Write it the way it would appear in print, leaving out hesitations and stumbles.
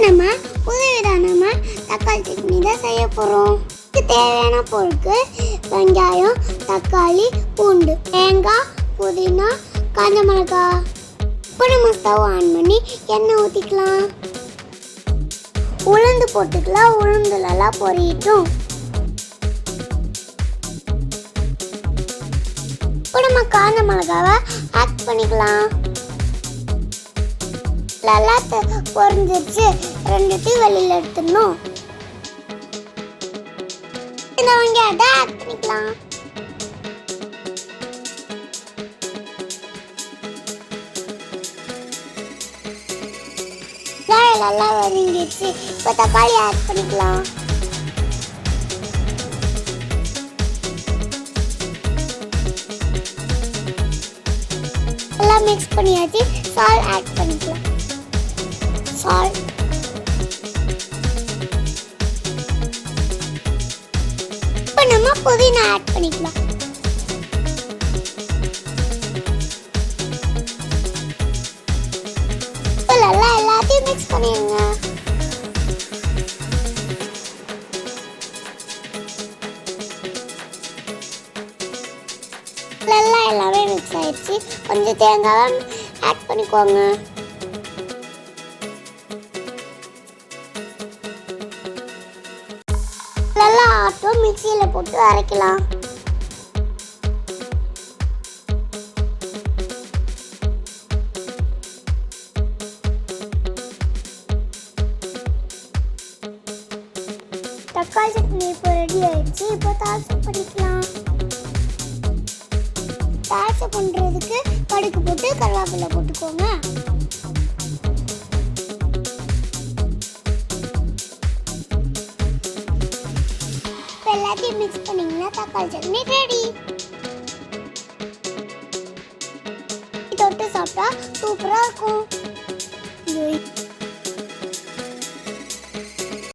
நம்ம புதுவிதமான தக்காளி சட்னி தான் செய்ய போகிறோம். இதுக்கு தேவையான பொருட்கள் வெங்காயம், தக்காளி, பூண்டு, தேங்காய், புதினா, காஞ்ச மிளகாய். இப்போ நம்ம ஸ்டவ் ஆன் பண்ணி எண்ணெய் ஊற்றிக்கலாம். உளுந்து போட்டுக்கலாம். உளுந்துலலாம் பொரியட்டும். இப்போ நம்ம காஞ்ச மிளகாவை ஆட் பண்ணிக்கலாம். நல்லா பொரிஞ்சிருச்சு. ரெண்டுத்தையும் வெளியில் எடுத்துடணும். இந்த வெங்காயத்தை ஆட் பண்ணிக்கலாம். நல்லா வதங்கிடுச்சு. இப்போ தக்காளி ஆட் பண்ணிக்கலாம். எல்லாம் மிக்ஸ் பண்ணியாச்சு. சால்ட் ஆட் பண்ணிக்கலாம். சால்ட், இப்போ நம்ம புதினா ஆட் பண்ணிக்கலாம். இப்போ நல்லா எல்லாத்தையும் மிக்ஸ் பண்ணிடுங்க. நல்லா எல்லாமே மிக்ஸ் ஆயிடுச்சு. கொஞ்சம் தேங்காய் ஆட் பண்ணிக்கோங்க. நல்லா ஆட்டும் மிக்சியில் போட்டு அரைக்கலாம். தக்காளி சட்னி இப்போ ரெடி ஆயிடுச்சு. இப்போ தாளிச்சு பண்ணிக்கலாம். தாளிச்சு பண்ணுறதுக்கு கடுகு போட்டு கருவேப்பிலை போட்டுக்கோங்க. இப்போ எல்லாத்தையும் மிக்ஸ் பண்ணிங்கன்னா தக்காளி சட்னி ரெடி. தொட்டு சாப்பிட்டா சூப்பராக இருக்கும்.